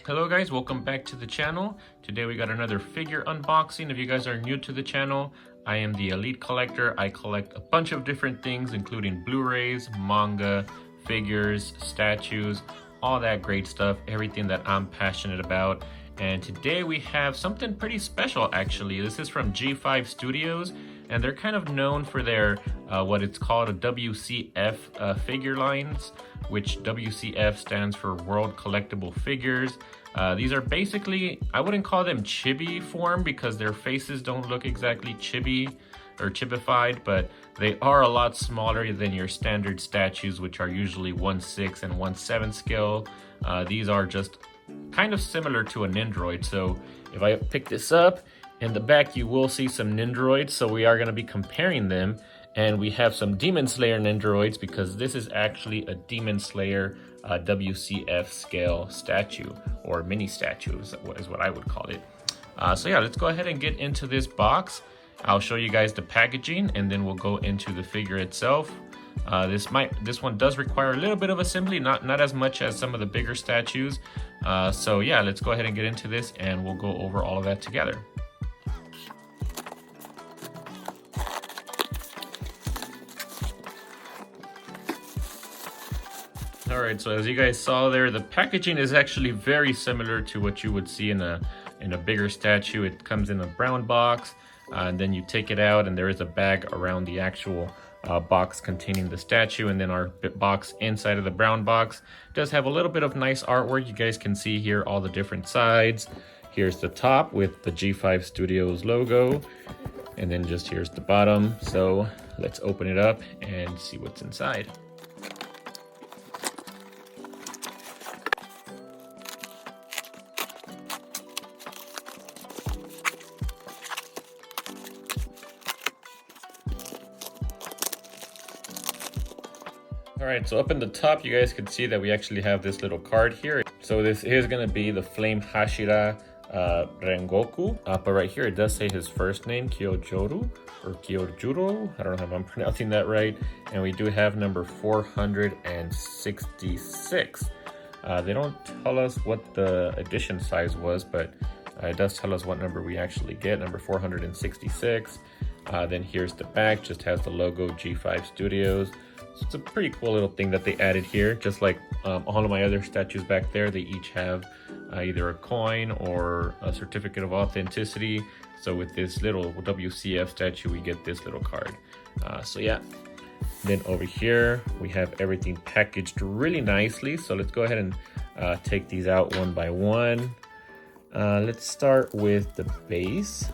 Hello guys, welcome back to the channel. Today we got another figure unboxing. If you guys are new to the channel, I am the Elite Collector. I collect a bunch of different things including Blu-rays, manga, figures, statues, all that great stuff, everything that I'm passionate about. And today we have something pretty special actually. This is from G5 Studios and they're kind of known for their what it's called a WCF figure lines, which WCF stands for World Collectible Figures. These are basically, I wouldn't call them chibi form because their faces don't look exactly chibi or chibified, but they are a lot smaller than your standard statues, which are usually 1/6 and 1/7 scale. These are just kind of similar to a Nendoroid. So if I pick this up, in the back you will see some Nendoroids, so we are going to be comparing them. And we have some Demon Slayer Nendoroids because this is actually a Demon Slayer WCF scale statue, or mini statue is what I would call it. So yeah, let's go ahead and get into this box. I'll show you guys the packaging and then we'll go into the figure itself. This one does require a little bit of assembly, not as much as some of the bigger statues. So yeah, let's go ahead and get into this and we'll go over all of that together. Alright, so as you guys saw there, the packaging is actually very similar to what you would see in a bigger statue. It comes in a brown box, and then you take it out and there is a bag around the actual box containing the statue, and then our box inside of the brown box does have a little bit of nice artwork. You guys can see here all the different sides. Here's the top with the G5 Studios logo, and then just here's the bottom. So let's open it up and see what's inside. Alright, so up in the top you guys can see that we actually have this little card here. So this is going to be the Flame Hashira Rengoku. But right here it does say his first name, Kyoujurou, or Kyoujurou. I don't know if I'm pronouncing that right. And we do have number 466. They don't tell us what the edition size was, but it does tell us what number we actually get, number 466. Then here's the back, just has the logo G5 Studios. So it's a pretty cool little thing that they added here. Just like all of my other statues back there, they each have either a coin or a certificate of authenticity. So with this little WCF statue, we get this little card. So yeah. Then over here, we have everything packaged really nicely. So let's go ahead and take these out one by one. Let's start with the base.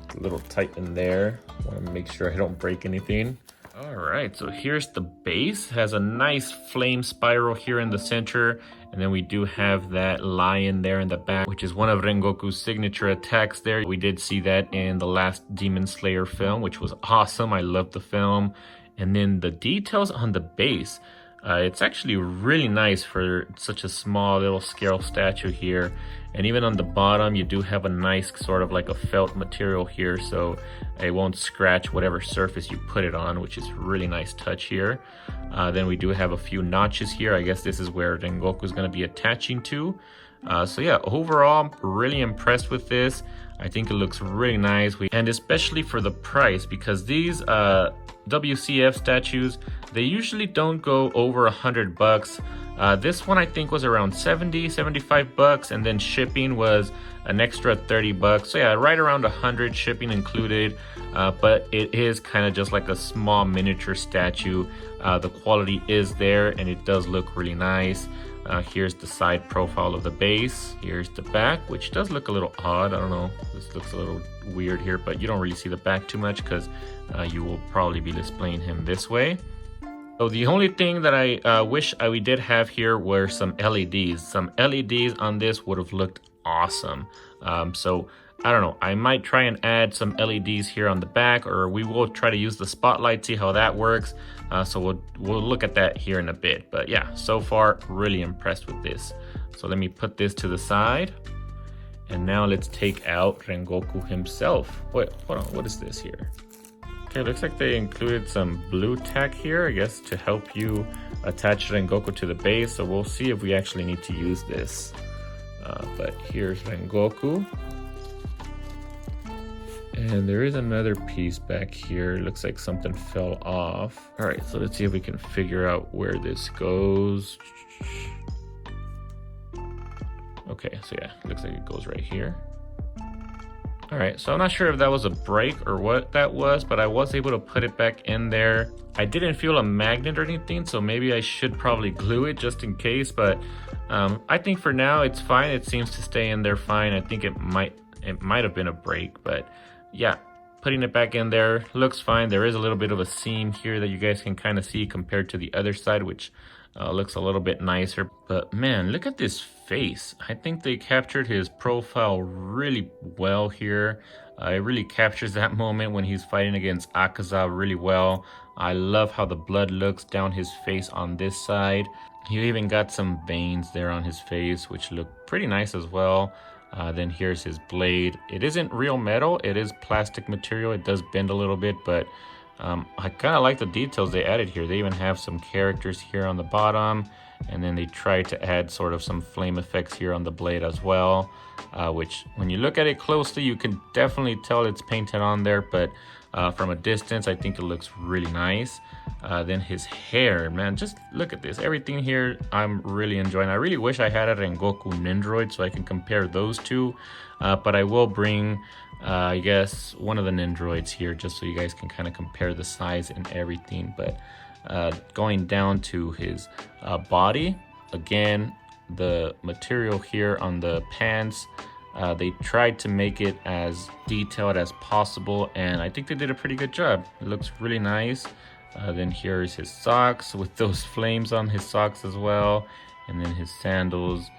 It's a little tight in there. Want to make sure I don't break anything. All right, so here's the base. It has a nice flame spiral here in the center, and then we do have that lion there in the back, which is one of Rengoku's signature attacks there. We did see that in the last Demon Slayer film, which was awesome. I loved the film. And then the details on the base, it's actually really nice for such a small little scale statue here. And even on the bottom, you do have a nice sort of like a felt material here, so it won't scratch whatever surface you put it on, which is really nice touch here. Then we do have a few notches here. I guess this is where Rengoku is going to be attaching to. So yeah, overall, really impressed with this. I think it looks really nice, and especially for the price, because these WCF statues, they usually don't go over $100. This one I think was around 75 bucks, and then shipping was an extra 30 bucks. So yeah, right around 100, shipping included. But it is kind of just like a small miniature statue. The quality is there and it does look really nice. Here's the side profile of the base. Here's the back, which does look a little odd. I don't know, this looks a little weird here, but you don't really see the back too much because you will probably be displaying him this way. So the only thing that I wish we did have here were some LEDs. Some LEDs on this would have looked awesome. So I don't know, I might try and add some LEDs here on the back, or we will try to use the spotlight, see how that works. So we'll look at that here in a bit. But yeah, so far really impressed with this. So let me put this to the side. And now let's take out Rengoku himself. Wait, hold on, what is this here? Okay, looks like they included some blue tack here, I guess, to help you attach Rengoku to the base. So we'll see if we actually need to use this. But here's Rengoku. And there is another piece back here. It looks like something fell off. All right, so let's see if we can figure out where this goes. Okay, so yeah, looks like it goes right here. All right, so I'm not sure if that was a break or what that was, but I was able to put it back in there. I didn't feel a magnet or anything, so maybe I should probably glue it just in case, but I think for now it's fine. It seems to stay in there fine. I think it might have been a break, but yeah, putting it back in there looks fine. There is a little bit of a seam here that you guys can kind of see compared to the other side, which looks a little bit nicer. But man, look at this face. I think they captured his profile really well here. It really captures that moment when he's fighting against Akaza really well. I love how the blood looks down his face on this side. You even got some veins there on his face, which look pretty nice as well. Then here's his blade. It isn't real metal, it is plastic material. It does bend a little bit, but I kind of like the details they added here. They even have some characters here on the bottom, and then they tried to add sort of some flame effects here on the blade as well, which when you look at it closely, you can definitely tell it's painted on there, but from a distance, I think it looks really nice. Then his hair, man, just look at this. Everything here I'm really enjoying. I really wish I had a Rengoku Nendoroid so I can compare those two, but I will bring I guess one of the Nendoroids here just so you guys can kind of compare the size and everything. But going down to his body, again, the material here on the pants, they tried to make it as detailed as possible, and I think they did a pretty good job. It looks really nice. Then here's his socks with those flames on his socks as well, and then his sandals,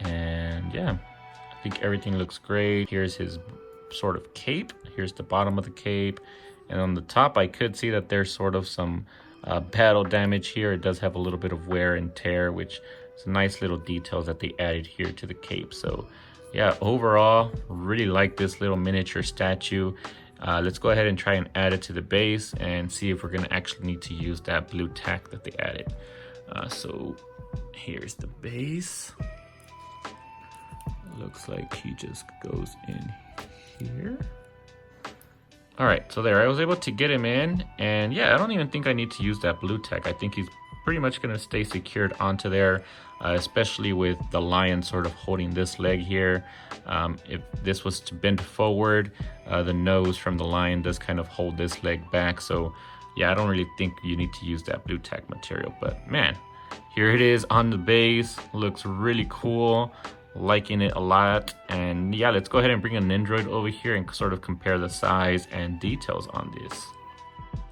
and yeah, I think everything looks great. Here's his sort of cape. Here's the bottom of the cape, and on the top I could see that there's sort of some battle damage here. It does have a little bit of wear and tear, which is nice little details that they added here to the cape. So yeah, overall really like this little miniature statue. Let's go ahead and try and add it to the base and see if we're going to actually need to use that blue tack that they added. So here's the base. Looks like he just goes in here. All right, so there, I was able to get him in, and yeah, I don't even think I need to use that blue tack. I think he's pretty much going to stay secured onto there, especially with the lion sort of holding this leg here. If this was to bend forward, the nose from the lion does kind of hold this leg back. So yeah, I don't really think you need to use that blue tack material, but man, here it is on the base. Looks really cool. Liking it a lot. And yeah, let's go ahead and bring a Nendoroid over here and sort of compare the size and details on this.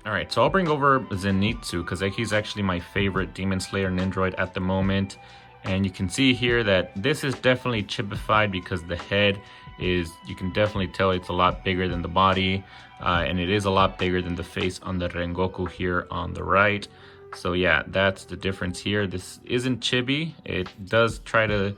All right, so I'll bring over Zenitsu because he's actually my favorite Demon Slayer Nendoroid at the moment. And you can see here that this is definitely chibified because the head is, you can definitely tell it's a lot bigger than the body, and it is a lot bigger than the face on the Rengoku here on the right. So yeah, that's the difference here. This isn't chibi. It does try to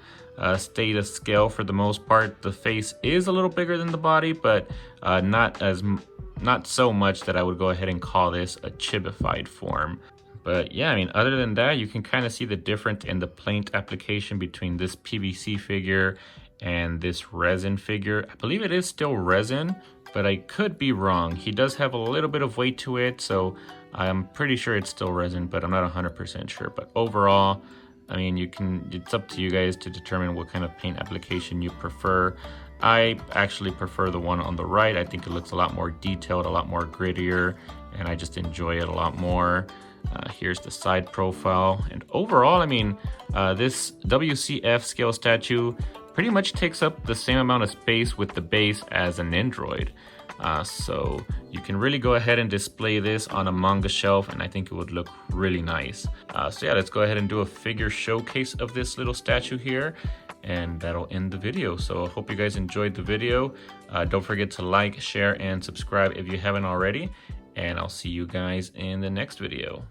stay to scale for the most part. The face is a little bigger than the body, but not so much that I would go ahead and call this a chibified form. But yeah, I mean, other than that, you can kind of see the difference in the paint application between this PVC figure and this resin figure. I believe it is still resin, but I could be wrong. He does have a little bit of weight to it, so I'm pretty sure it's still resin, but I'm not 100% sure. But overall, I mean, it's up to you guys to determine what kind of paint application you prefer. I actually prefer the one on the right. I think it looks a lot more detailed, a lot more grittier, and I just enjoy it a lot more. Here's the side profile, and overall, I mean, this WCF scale statue pretty much takes up the same amount of space with the base as an Nendoroid. So you can really go ahead and display this on a manga shelf, and I think it would look really nice. So yeah, let's go ahead and do a figure showcase of this little statue here, and that'll end the video. So I hope you guys enjoyed the video. Don't forget to like, share, and subscribe if you haven't already, and I'll see you guys in the next video.